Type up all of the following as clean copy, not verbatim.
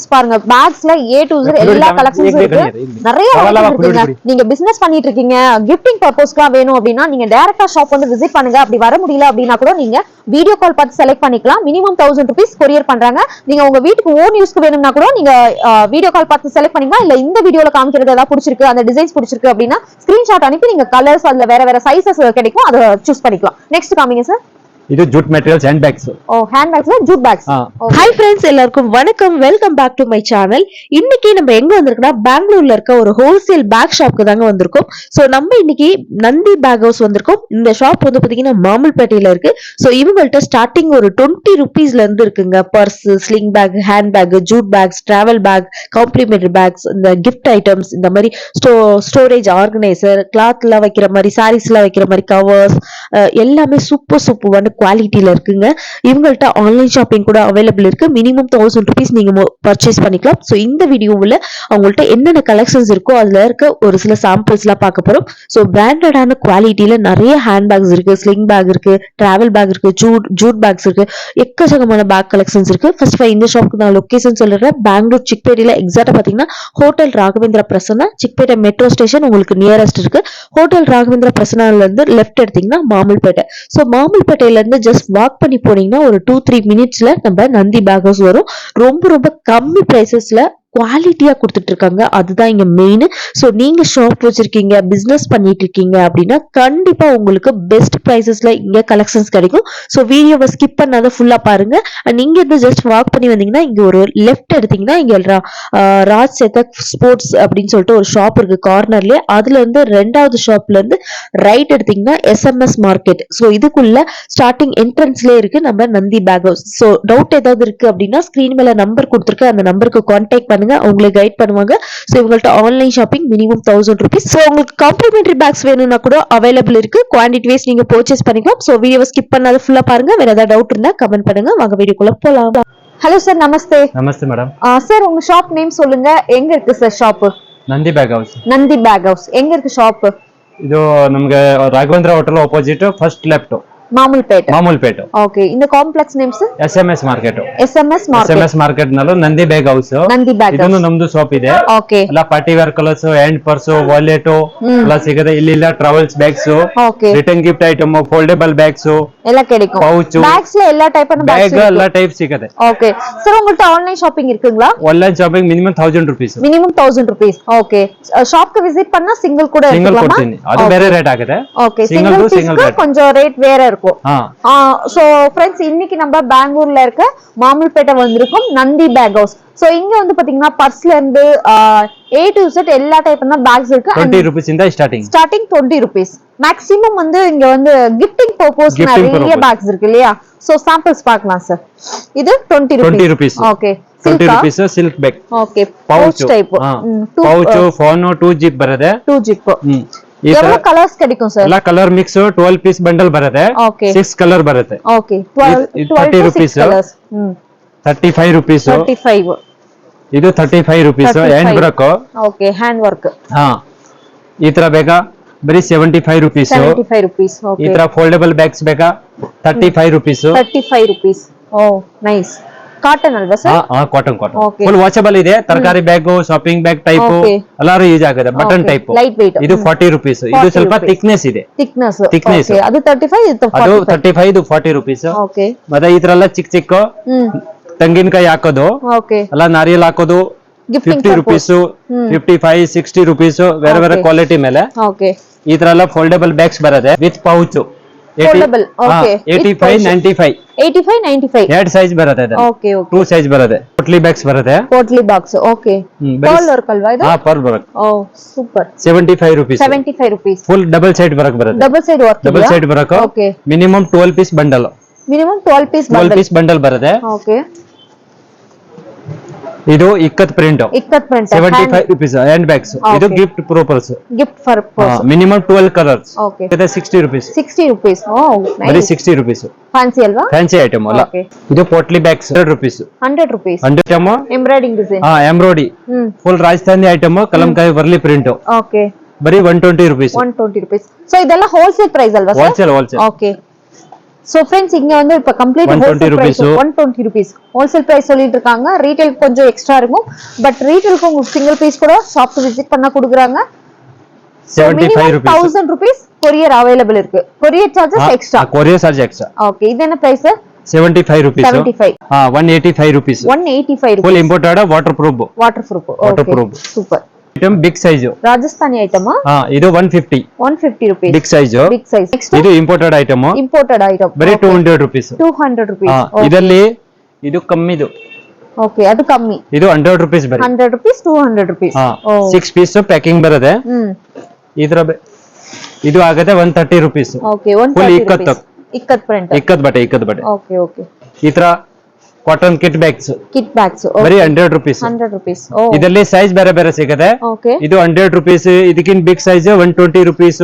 Collections பாருங்க. பேக்ஸ்ல A to Z எல்லா collections இருக்கு. நிறைய இருக்குங்க. நீங்க பிசினஸ் பண்ணிட்டு இருக்கீங்க, கிஃப்டிங் பர்பஸ்க்குலாம் வேணும் அப்படின்னா நீங்க டைரக்டா ஷாப் வந்து விசிட் பண்ணுங்க. அப்படி வர முடியல அப்படின்னா கூட நீங்க வீடியோ கால் பார்த்து செலக்ட் பண்ணிக்கலாம். மினிமம் 1000 rupees கொரியர் பண்றாங்க. நீங்க உங்க வீட்டுக்கு ஓன் யூஸ்க்கு வேணும்னா கூட நீங்க வீடியோ கால் பார்த்து செலக்ட் பண்ணிக்கலாம். இல்ல இந்த வீடியோல காமிக்கிறது ஏதாவது பிடிச்சிருக்கு, அந்த டிசைன்ஸ் பிடிச்சிருக்கு அப்படின்னா ஸ்கிரீன்ஷாட் அனுப்பி நீங்க கலர்ஸ் அதுல வேற சைஸஸ் கிடைக்கும், அதை சூஸ் பண்ணிக்கலாம். நெக்ஸ்ட் காமிங்க சார். இது jute materials hand bags. Hand பேக்ஸ்ல ஜூட் பேக்ஸ். ஹாய் फ्रेंड्स, எல்லாருக்கும் வணக்கம். Welcome back to my channel. இன்னைக்கு நம்ம எங்க வந்திருக்கோம்னா பெங்களூர்ல இருக்க ஒரு ஹோல்சேல் பேக் ஷாப்க்கு தாங்க வந்திருக்கோம். சோ நம்ம இன்னைக்கு நந்தி பேக் ஹவுஸ் வந்திருக்கோம். இந்த ஷாப் வந்து பாத்தீங்கன்னா மாமல்பேட்டையில இருக்கு. சோ இவங்கள்ட்ட ஸ்டார்டிங் ஒரு 20 rupeesல இருந்து இருக்குங்க. Purse, sling bag, hand bag, jute bags, travel bag, complimentary bags, இந்த கிஃப்ட் ஐட்டம்ஸ், இந்த மாதிரி ஸ்டோரேஜ் ஆர்கனைசர், கிளாத் எல்லாம் வைக்கிற மாதிரி, சாரீஸ் எல்லாம் வைக்கிற மாதிரி கவர்ஸ், எல்லாமே சூப்பர் குவாலிட்டியில இருக்குங்க. இவங்கள்ட்ட ஆன்லைன் ஷாப்பிங் கூட அவைலபிள் இருக்கு. மினிமம் 1000 rupees நீங்க பர்ச்சேஸ் பண்ணிக்கலாம். சோ இந்த வீடியோவில் அவங்கள்ட்ட என்னென்ன கலெக்ஷன்ஸ் இருக்கோ அதுல இருக்க ஒரு சில சாம்பிள்ஸ் எல்லாம் பார்க்க போறோம். சோ பிராண்டடான குவாலிட்டியில நிறைய ஹேண்ட் பேக்ஸ் இருக்கு, ஸ்லிங் பேக் இருக்கு, டிராவல் பேக் இருக்கு, ஜூட் பேக்ஸ் இருக்கு, எக்கச்சக்கமான பேக் கலெக்ஷன்ஸ் இருக்கு. ஃபர்ஸ்ட் இந்த ஷாப்க்கு நான் லொகேஷன் சொல்றேன். பெங்களூர் சிக்பேட்டையில எக்ஸாக்டா பாத்தீங்கன்னா hotel Raghavendra Prasanna, Chickpet metro station உங்களுக்கு நியரஸ்ட் இருக்கு. ஹோட்டல் ராகவேந்திர பிரசன்னால இருந்து லெஃப்ட் எடுத்தீங்கன்னா மாமல்பேட்டை. சோ மாமல்பேட்டையில இருந்து ஜஸ்ட் வாக் பண்ணி போனீங்கன்னா ஒரு 2-3 minutesல நம்ம நந்தி பேக் ஹவுஸ் வரும். ரொம்ப கம்மி பிரைசஸ்ல குவாலிட்டியா கொடுத்துட்டு இருக்காங்க. அதுதான் இங்க மெயின். சோ நீங்க ஷாப் வச்சிருக்கீங்க, பிசினஸ் பண்ணிட்டு இருக்கீங்க அப்படின்னா கண்டிப்பா உங்களுக்கு பெஸ்ட் பிரைசஸ்ல இங்க கலெக்ஷன்ஸ் கிடைக்கும். சோ வீடியோவை ஸ்கிப் பண்ணாத ஃபுல்லா பாருங்க. நீங்க இருந்து ஜஸ்ட் வாக் பண்ணி வந்தீங்கன்னா இங்க ஒரு லெஃப்ட் எடுத்தீங்கன்னா இங்க ராஜ் சேதக் ஸ்போர்ட்ஸ் அப்படின்னு சொல்லிட்டு ஒரு ஷாப் இருக்கு கார்னர்லயே. அதுல இருந்து ரெண்டாவது ஷாப்ல இருந்து ரைட் எடுத்தீங்கன்னா SMS மார்க்கெட். சோ இதுக்குள்ள ஸ்டார்டிங் என்ட்ரன்ஸ்லயே இருக்கு நம்ம Nandi bag house. So doubt ஏதாவது இருக்கு அப்படின்னா ஸ்கிரீன் மேல நம்பர் கொடுத்துருக்க அந்த நம்பருக்கு கான்டாக்ட் பண்ணுங்க, உங்களை கைட் பண்ணுவாங்க. சோ இவங்கள்ட்ட online shopping minimum 1000 rupees. So உங்களுக்கு காம்ப்ளிமெண்டரி பேக்ஸ் வேணும்னா கூட அவைலபிள் இருக்கு. குவாண்டிட்டி வைஸ் நீங்க பர்ச்சேஸ் பண்ணிக்கலாம். சோ வீடியோவை ஸ்கிப் பண்ணாத ஃபுல்லா பாருங்க. வேற ஏதாவது டவுட் இருந்தா கமெண்ட் பண்ணுங்க. வாங்க வீடியோக்குள்ள போலாம். ஹலோ சார், நமஸ்தே. நமஸ்தே மேடம். சார் உங்க ஷாப் நேம் சொல்லுங்க. எங்க இருக்கு sir shop? Nandi bag house. Nandi bag house எங்க இருக்கு ஷாப்? ಇದು ನಮಗೆ Raghavendra hotel opposite first left Mamulpet. Okay. இந்த complex names SMS market. SMS market ನಲ್ಲೂ ನಂದಿ ಬ್ಯಾಗ್ ಹೌಸ್. ಇದನ್ನು ನಮ್ದು ಶಾಪ್ ಇದೆ. ಓಕೆ. ಎಲ್ಲ party wear colours, hand purse, wallet ಎಲ್ಲ ಸಿಗುತ್ತೆ. ಇಲ್ಲಿ travels bags, return gift item, foldable bags ಎಲ್ಲ கிடைக்கும். பவுச், பேக்ஸ்ல எல்லா டைப்பான பேக் எல்லா டைப் ಸಿಗುತ್ತೆ. ஓகே. சார் உங்கள்ட்ட ஆன்லைன் ஷாப்பிங் இருக்குங்களா? Online shopping minimum 1000 rupees. Minimum 1000 rupees. Okay. ஷாப்க்கு விசிட் பண்ணா சிங்கிள் கூட எடுக்கலாமா? அது வேற ரேட் ஆகுது. ஓகே. சிங்கிள் கொஞ்சம் ரேட் வேற இருக்கும். சோ फ्रेंड्स, இன்னைக்கு நம்ம பெங்களூர்ல இருக்க மாமல்பேட்டை வந்திருக்கோம் நந்தி பேக் ஹவுஸ். சோ இங்க வந்து பாத்தீங்கன்னா பர்ஸ்ல இருந்து A to Z எல்லா டைப்பான பேக்ஸ் இருக்கு. 20 rupees இந்த ஸ்டார்டிங் 20 rupees. மேக்ஸिमम வந்து இங்க வந்து கிஃப்டிங் பர்பஸ் நிறைய பேக்ஸ் இருக்கு இல்லையா? சோ சாம்பிள்ஸ் பார்க்கலாம் சார். இது 20 rupees. Okay. 20 rupees silk bag. Okay. Pouch type. Pouch, phone, 2 zip ಬರುತ್ತೆ. 2 zip. எவ்வளவு கலர்ஸ் கிடைக்கும் சார்? ಎಲ್ಲ ಕಲರ್ ಮಿಕ್ಸ್ 12 ಪೀಸ್ ಬಂಡಲ್ ಬರುತ್ತೆ. 6 ಕಲರ್ ಬರುತ್ತೆ. ಓಕೆ. 12 rupees. 35 rupees. 35. ಇದು 35 rupees hand work. Okay. Hand work. ಈ ತರ ಬೇಕಾ ಬರೀ 75 rupees. 75 rupees. ಓಕೆ. ಈ ತರ ಫೋಲ್ಡೇಬಲ್ ಬ್ಯಾಗ್ಸ್ ಬೇಕಾ 35 rupees. 35 rupees. ಓ ನೈಸ್. ಕಾಟನ್ ಅಲ್ವಾ ಸರ್? ಕಾಟನ್ ಫುಲ್ ವಾಚಬಲ್ ಇದೆ. ತರಕಾರಿ ಬ್ಯಾಗ್, ಶಾಪಿಂಗ್ ಬ್ಯಾಗ್ ಟೈಪ್ ಎಲ್ಲಾರು ಯೂಸ್ ಆಗುತ್ತೆ. Button type. Light weight. ಇದು 40 rupees. ಇದು ಸ್ವಲ್ಪ ಥಿಕ್ನೆಸ್ ಇದೆ. ಥಿಕ್ನೆಸ್. ಅದು 35, ಇದು 40. ಅದು 35, ಇದು 40 rupees. ಓಕೆ. ಮತ್ತೆ ಈ ತರ ಎಲ್ಲ ಚಿಕ್ಕ ತೆಂಗಿನಕಾಯಿ ಹಾಕೋದು, ಎಲ್ಲ ನಾರಿಯಲ್ ಹಾಕೋದು 50 rupees, 55, 60 rupees ಬೇರೆ ಕ್ವಾಲಿಟಿ ಮೇಲೆ. ಈ ತರ ಎಲ್ಲ ಫೋಲ್ಡೇಬಲ್ ಬ್ಯಾಗ್ಸ್ ಬರುತ್ತೆ ವಿತ್ ಪೌಚ್. ಫೋಲ್ಡೇಬಲ್. ಓಕೆ. 85, 95. 85, 95 ಎರಡು ಸೈಜ್ ಬರುತ್ತೆ. ಇದು ಓಕೆ. 2 ಸೈಜ್ ಬರುತ್ತೆ. ಪೋಟ್ಲಿ ಬ್ಯಾಗ್ಸ್ ಬರುತ್ತೆ. ಪೋಟ್ಲಿ ಬಾಕ್ಸ್. ಓಕೆ. ಪರ್ಲ್ ವರ್ಕ್ ಅಲ್ವಾ ಇದು? ಪರ್ಲ್ ಬರುತ್ತೆ. Oh super. 75 rupees. 75 rupees. Full double side ಬರುತ್ತೆ. Double side work. Double side ಬರುತ್ತೆ. Okay. Minimum 12 piece bundle. Minimum 12 piece bundle. 12 piece bundle ಬರುತ್ತೆ. ಓಕೆ. ಇದು ikat print. 75 rupees hand bags. ಇದು gift purpose. Gift purpose. Minimum 12 colours. Okay. ಇದು 60 rupees. 60 rupees. ಓ nice. ಬರೀ 60 rupees. Fancy ಅಲ್ವಾ? Fancy item ಅಲ್ಲ. ಇದು potli bags 100 rupees. 100 rupees. 100 item embroidering design. Embroidery full Rajasthani item, Kalamkari Warli print. Okay. ಬರೀ 120 rupees. 120 rupees. So ಇದೆಲ್ಲ wholesale price ಅಲ್ವಾ sir? Wholesale. Okay. So friends இங்க வந்து இப்ப கம்ப்ளீட் 120 rupees ஹோல்சேல் பிரைஸ் சொல்லிட்டு இருக்காங்க. ரீட்டைல் கொஞ்சம் எக்ஸ்ட்ரா இருக்கும். பட் ரீட்டைலுக்கு உங்களுக்கு சிங்கிள் பீஸ் கூட ஷாப் விசிட் பண்ணா கொடுக்குறாங்க. 75 rupees 1000 rupees கொரியர் அவைலபிள் இருக்கு. Courier charges extra. Courier charge extra. Okay இது என்ன price? 75 rupees. 75. 185 rupees. 185 rupees. Full imported waterproof. Okay. Super. Item big size. Rajasthani item ಇದು 150. 150 rupees. Big size. Next ಇದು imported item. ಬರೀ 200 rupees. 200 rupees. ಇದರಲ್ಲಿ ಇದು ಕಮ್ಮಿದು. Okay ಅದು ಕಮ್ಮಿ. ಇದು 100 rupees ಬರೀ. 100 rupees 200 rupees. 6 piece ಪ್ಯಾಕಿಂಗ್ ಬರುತ್ತೆ. ಇದರ ಇದು ಆಗುತ್ತೆ 130 rupees. Okay 130 rupees. ಇಕ್ಕತ್ ಬಟ್ಟೆ. ಓಕೆ ಈ ತರ ಕಾಟನ್ ಕಿಟ್ ಬ್ಯಾಗ್ಸ್ ಬರೀ 100 rupees. ಇದರಲ್ಲಿ ಸೈಜ್ ಬೇರೆ ಸಿಗುತ್ತೆ. ಇದು 100 rupees. ಇದಕ್ಕಿಂತ ಬಿಗ್ ಸೈಜ್ 120 rupees.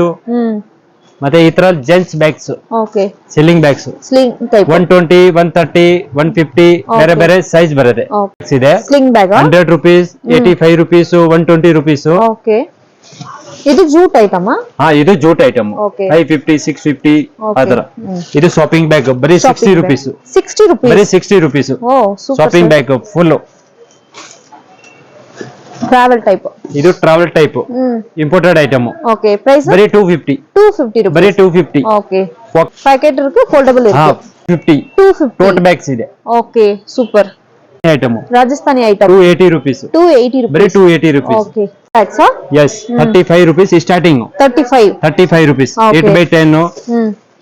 ಮತ್ತೆ ಈ ತರ ಜೆಂಟ್ಸ್ ಬ್ಯಾಗ್ಸ್ ಸಿಲಿಂಗ್ ಬ್ಯಾಗ್ಸ್ 120 130 150 ಬೇರೆ ಸೈಜ್ ಬರುತ್ತೆ. ಇದೆ 100 rupees 85 rupees 120 rupees. ಇದು ಜೂಟ್ ಐಟಮ್ ಇದು ಜೂಟ್ ಐಟಮ್ 550 650 ಅದರ. ಇದು ಶಾಪಿಂಗ್ ಬ್ಯಾಗ್ ಬರೀ 60 rupees. 60 rupees ಬರೀ 60 rupees. Shopping bag full travel type. ಇದು travel type imported item. Okay price ಬರೀ 250 rupees. ಬರೀ 250. ಓಕೆ ಪ್ಯಾಕೆಟ್ ಇருக்கு ಫೋಲ್ಡಬಲ್ ಇருக்கு. 250 ಟೋಟ್ ಬ್ಯಾಗ್ಸ್ ಇದೆ. Okay super item. Rajasthani item 280 rupees. 280 rupees ಬರೀ 280 rupees. Okay that's all. Yes 35 rupees starting. 35 rupees 8 by 10.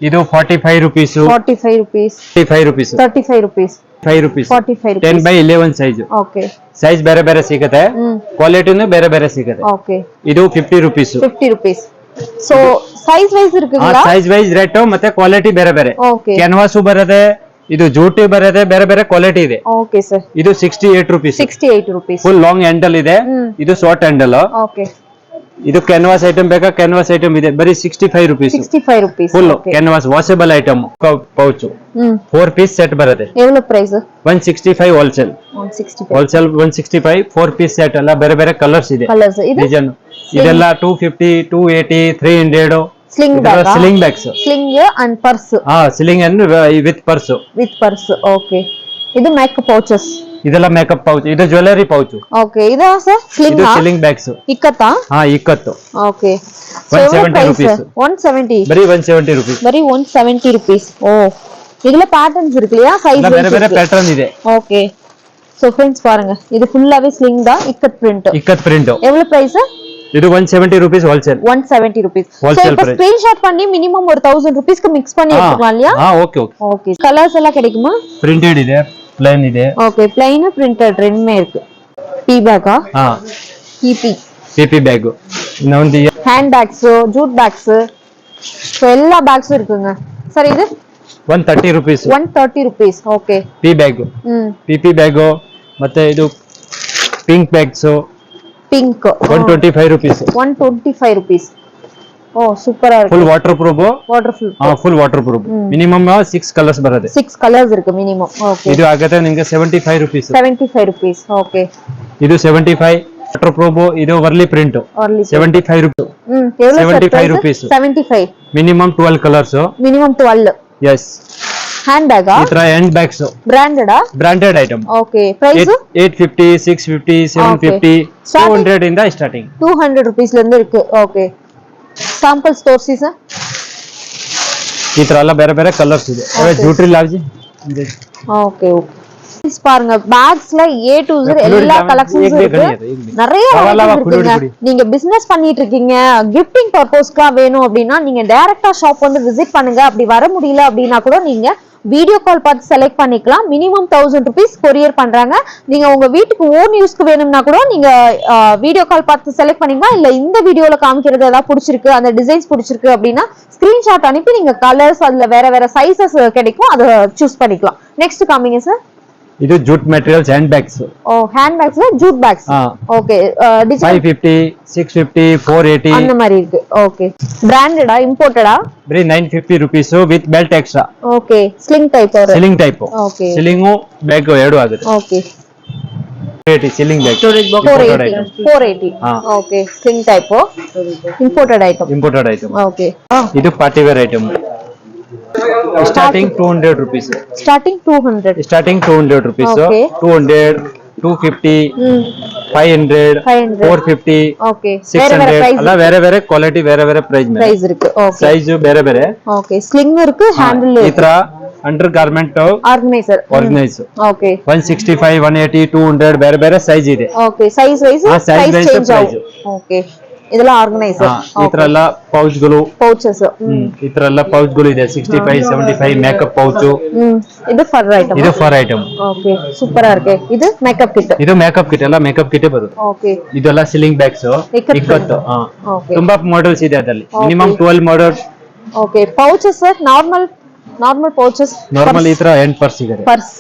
ಇದು 45 rupees. 45 rupees 35 rupees 35 rupees 5 rupees 45 rupees 10 by 11 size. Okay size ಬೇರೆ ಸಿಗುತ್ತೆ. ಕ್ವಾಲಿಟಿನೂ ಬೇರೆ ಸಿಗುತ್ತೆ. ಓಕೆ ಇದು 50 rupees. 50 rupees. So size wise ಇರುತ್ತಲ್ಲ? Size wise rate ಮತ್ತೆ quality ಬೇರೆ. ಓಕೆ ಕ್ಯಾನ್ವಾಸ್ ಬರುತ್ತೆ. ಇದು ಜೂಟಿ ಬರುತ್ತೆ. ಬೇರೆ ಕ್ವಾಲಿಟಿ ಇದೆ. Okay sir. ಇದು 68 rupees. 68 rupees full long handle ಇದೆ. ಇದು ಶಾರ್ಟ್ ಹ್ಯಾಂಡಲ್. ಓಕೆ ಇದು ಕ್ಯಾನ್ವಾಸ್ ಐಟಮ್ ಬೇಕಾ? ಕ್ಯಾನ್ವಾಸ್ ಐಟಮ್ ಇದೆ ಬರೀ 65 rupees. 65 rupees full canvas washable item pouch 4 piece set ಬರುತ್ತೆ. ಎவ்வளவு ಪ್ರೈಸ್? 165 ಹೋಲ್ಸೇಲ್ 165 4 piece ಸೆಟ್ ಎಲ್ಲ ಬೇರೆ ಕಲರ್ಸ್ ಇದೆ. ಡಿಸೈನ್ ಇದೆಲ್ಲ 250 280 300 sling bags. Sling and purse. Sling and with purse. Okay ಇದು ಮೇಕಪ್ ಪೌಚಸ್. ಇದೆಲ್ಲ ಮೇಕಪ್ ಪೌಚ್. ಇದು ಜ್ಯುವೆಲರಿ ಪೌಚ್. ಓಕೆ ಇದು ಸರ್ ಸ್ಲಿಂಗ್. ಇದು ಸ್ಲಿಂಗ್ ಬ್ಯಾಗ್ಸ್. ಇಕ್ಕತ್ತಾ? ಇಕ್ಕತ್ತು. Okay 170 rupees. 170 ಬರೀ 170 rupees. ಬರೀ 170 rupees. இதுல பேட்டர்ன்ஸ் இருக்கு இல்லையா? சைஸ் வேற பேட்டர்ன் ಇದೆ. ஓகே சோ फ्रेंड्स பாருங்க இது ஃபுல்லாவே ஸ்லிங் தான். இக்கத் பிரிண்ட். எவ்வளவு பிரைஸ்? இது 170 rupees wholesale. 170 rupees. Wholesale price. Screenshot பண்ணி மினிமம் ஒரு 1000 rupees க்கு mix பண்ணி எடுத்துக்கலாம் இல்லையா? ஓகே கலர்ஸ் எல்லாம் கிடைக்குமா? பிரிண்டட் ಇದೆ, plain ಇದೆ. ஓகே plain printed ரெண்டுமே இருக்கு. டீ பேக்கா? PP bag. இன்னொன்று hand bags, jute bags. So எல்லா பேக்ஸும் இருக்குங்க. சரி இது 130 rupees. 130 rupees. Okay P bag. PP bag. ಮತ್ತೆ ಇದು pink bags. Pink 125 rupees. 125 rupees. சூப்பரா இருக்கு. Full waterproof. Full waterproof. Minimum 6 colours ಬರುತ್ತೆ. 6 ಕಲರ್ಸ್ ಇருக்கு ಮಿನಿಮಮ್. ಓಕೆ ಇದು ಆಗುತ್ತೆ ನಿಮಗೆ 75 rupees. 75 rupees. ಓಕೆ ಇದು 75 ವಾಟರ್ ಪ್ರೂಫ್. ಇದು Warli print 75 rupees. 75 rupees. 75 minimum 12 colours. Minimum 12. yes handbag. ಈ ತರ handbags branded item. Okay price 850 650 750 200 ಇಂದ starting. 200 rupees ல இருந்து இருக்கு. Okay sample stores sir. ಈ ತರ ಎಲ್ಲ ಬೇರೆ ಕಲರ್ಸ್ ಇದೆ. ಜೂಟ್ರಿ ಲಾರ್ಜ್. ஓகே பாருங்க பேக்ஸ்ல A to Z எல்லா கலெக்ஷன்ஸ் இருக்கு. நிறைய இருக்கு. நீங்க பிசினஸ் பண்ணிட்டு இருக்கீங்க, கிஃப்டிங் பர்பஸ்க்கா வேணும் அப்படினா நீங்க டைரக்டா ஷாப் வந்து விசிட் பண்ணுங்க. அப்படி வர முடியல அப்படினா கூட நீங்க வீடியோ கால் பார்த்து செலக்ட் பண்ணிக்கலாம். மினிமம் 1000 rupees கொரியர் பண்றாங்க. நீங்க உங்க வீட்டுக்கு ஓன் யூஸ்க்கு வேணும்னா கூட நீங்க வீடியோ கால் பார்த்து செலக்ட் பண்ணிக்கலாம். இல்ல இந்த வீடியோல காமிக்கிறது ஏதாவது பிடிச்சிருக்கு, அந்த டிசைன்ஸ் பிடிச்சிருக்கு அப்படின்னா ஸ்கிரீன்ஷாட் அனுப்பி நீங்க கலர்ஸ் அதுல வேற சைஸஸ் கிடைக்கும், அதை சூஸ் பண்ணிக்கலாம். நெக்ஸ்ட் காமிங்க சார். ಇದು jute materials hand bags. Hand bags jute bags. Okay 550 650 480 அந்த மாதிரி இருக்கு. ஓகே பிராண்டடா இம்போர்ட்டடா? ಬರೀ 950 rupees with belt extra. Okay sling type. Okay sling bag ಎರಡು ಆಗುತ್ತೆ. Okay 480 sling bag. 480. Okay sling type imported item. Okay ಇದು party wear item. Starting 200 rupees. Starting 200. Starting 200 rupees. Okay. 200, 250, 500, 500. 450, okay 600 ಎಲ್ಲ ಬೇರೆ ಬೇರೆ ಕ್ವಾಲಿಟಿ ಬೇರೆ ಬೇರೆ ಪ್ರೈಸ್ ಮೇಲೆ price ಇருக்கு. Okay size ಬೇರೆ ಬೇರೆ. ಓಕೆ ಸ್ಲಿಂಗ್ ಇருக்கு, ಹ್ಯಾಂಡಲ್ ಈ ತರ under garment organiser. Organise okay 165, 180, 200 ಬೇರೆ ಬೇರೆ ಸೈಜ್ ಇದೆ. Okay size wise size price wise change price. ಆಗುತ್ತೆ. ಓಕೆ ಇದೆಲ್ಲ ಆರ್ಗನೈಸರ್. ಈ ತರ ಎಲ್ಲ ಪೌಚ್ ಗಳು, ಪೌಚಸ್. ಈ ತರ ಎಲ್ಲ ಪೌಚ್ ಗಳು ಇದೆ. 65, 75 ಮೇಕಪ್ ಪೌಚ್. ಇದು ಫರ್ ಐಟಮ್. ಇದು for item. Okay super RK. ಇದು ಮೇಕಪ್ ಕಿಟ್. ಇದು ಮೇಕಪ್ ಕಿಟ್, ಎಲ್ಲ ಮೇಕಪ್ ಕಿಟ್ ಬರುತ್ತೆ. ಓಕೆ ಇದೆಲ್ಲ ಸಿಲಿಂಗ್ ಬ್ಯಾಗ್ಸ್ ಇಕ್ಕತ್ತು. ಓಕೆ ತುಂಬಾ ಮಾಡೆಲ್ಸ್ ಇದೆ ಅದರಲ್ಲಿ. Minimum 12 models. Okay pouches normal pouches. Normal ಈ ತರ ಎಂಡ್ ಪರ್ಸ್ ಇದೆ. ಪರ್ಸ್.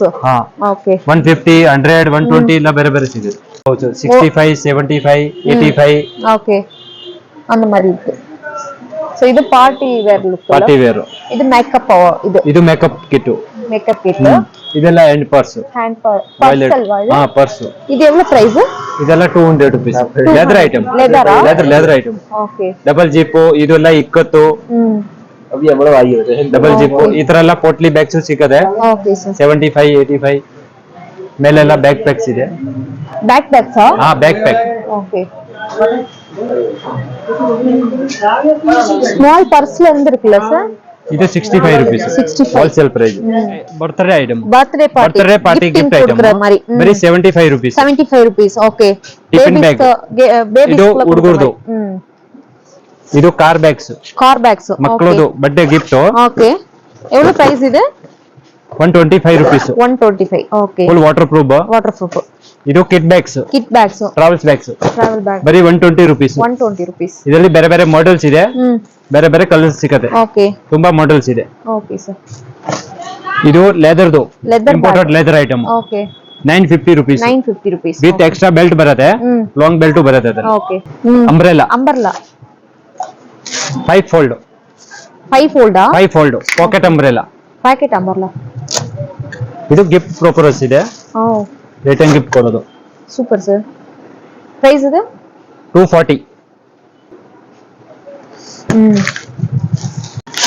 ಓಕೆ 150, 100, 120 ಎಲ್ಲ ಬೇರೆ ಬೇರೆ ಸಿಗುತ್ತೆ. ಪೌಚ್ 65, 75, 85. ஓகே அந்த மாதிரி இருக்கு. சோ இது party wear look. Party wear. இது மேக்கப் ಇದು ಮೇಕಪ್ ಕಿಟ್. Makeup kit. ಇದೆಲ್ಲ ಎಂಡ್ ಪರ್ಸ್. ಹ್ಯಾಂಡ್ ಪರ್ಸ್ ಅಲ್ವಾ ಇದು? ಪರ್ಸ್. ಇದು ಎவ்வளவு ಪ್ರೈಸ್? ಇದೆಲ್ಲ 200 rupees. Leather item. Leather item. Okay double zip ಇದೆಲ್ಲ ಇಕ್ಕತ್ತು. ಡಬಲ್ ಜಿಪ್ ಈ ತರ ಎಲ್ಲ ಪೋಟ್ಲಿ ಬ್ಯಾಗ್ಸ್ ಸಿಕ್ಕದೆ. ಓಕೆ ಸರ್ 75, 85 ಮೇಲೆಲ್ಲ ಬ್ಯಾಗ್ ಪ್ಯಾಕ್ಸ್ ಇದೆ. Back bags. Bag pack. Okay small purse ல இருக்குல்ல ಸರ್? ಇದು 65 rupees. 65 wholesale price. Birthday item. Birthday party gift item ಬರೀ 75 rupees. 75 rupees. Okay tiffin bag. ಇದು ಹುಡುಗರದು. ಇದು ಕಾರ್ ಬ್ಯಾಗ್ಸ್. ಮಕ್ಕಳದು ಬರ್ತ್ಡೇ ಗಿಫ್ಟ್. ಓಕೆ ಎவ்வளவு ಪ್ರೈಸ್ ಇದೆ? 125 rupees. 125. Okay full waterproof. ಇದು ಕಿಟ್ ಬ್ಯಾಗ್ಸ್. ಟ್ರಾವೆಲ್ ಬ್ಯಾಗ್ಸ್ ಬರೀ 120 rupees. 120 rupees. ಇದರಲ್ಲಿ ಬೇರೆ ಬೇರೆ ಮಾಡೆಲ್ಸ್ ಇದೆ. ಬೇರೆ ಬೇರೆ ಕಲರ್ಸ್ ಸಿಗುತ್ತೆ. ಓಕೆ ತುಂಬಾ ಮಾಡೆಲ್ಸ್ ಇದೆ. ಓಕೆ ಸರ್ ಇದು ಲೆದರ್ದು imported leather item. Okay 950 rupees. 950 rupees. With extra belt ಬರುತ್ತೆ. ಲಾಂಗ್ ಬೆಲ್ಟ್ ಬರುತ್ತೆ ಅದರಲ್ಲಿ. Okay umbrella 5 fold. 5 fold pocket umbrella. Packet umbrella. ಇದು ಗಿಫ್ಟ್ ಪ್ರಪೋಸ್ ಇದೆ. ರಿಟರ್ನ್ ಗಿಫ್ಟ್ ಕೊಡೋದು. Super sir. ಪ್ರೈಸ್ ಇದೆ 240.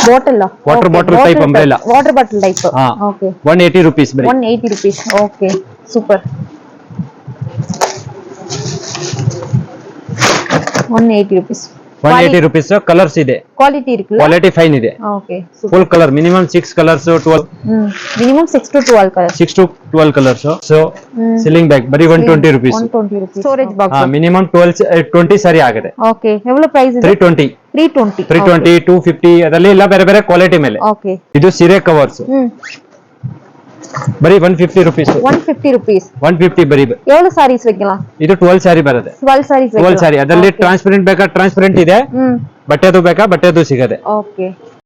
Bottle water bottle type umbrella. Water bottle type. Okay 180 rupees ಬರೀ. 180 rupees. Okay super. 180 rupees. 180 rupees. Colours ಇದೆ. Quality ಇರುತ್ತಲ್ಲ? Quality fine ಇದೆ. Okay full colour minimum 6 colours 12. Minimum 6 to 12 colours. 6 to 12 colours. So ceiling bag ಬರೀ 120 rupees. 120 rupees. Storage box. Minimum 20 ಸಾರಿ ಆಗಿದೆ. Okay ಎவ்வளவு price ಇದೆ? 320. 320, 250 ಅದರಲ್ಲಿ ಎಲ್ಲ ಬೇರೆ ಬೇರೆ ಕ್ವಾಲಿಟಿ ಮೇಲೆ. ಓಕೆ ಇದು ಸೀರೆ ಕವರ್ಸ್ ಬರೀ 150 rupees. 150 rupees. 150 ಬರೀ. ಎவ்வளவு ಸಾರೀಸ್ வைக்கலாம்? ಇದು 12 ಸಾರಿ ಬರುತ್ತೆ. 12 ಸಾರೀಸ್ 12 ಸಾರಿ ಅದರಲ್ಲಿ ಟ್ರಾನ್ಸ್ಪರೆಂಟ್ ಬೇಕಾ ಟ್ರಾನ್ಸ್ಪರೆಂಟ್ ಇದೆ. ಬಟ್ಟೆದು ಬೇಕಾ ಬಟ್ಟೆದು ಸಿಗದೆ. ಓಕೆ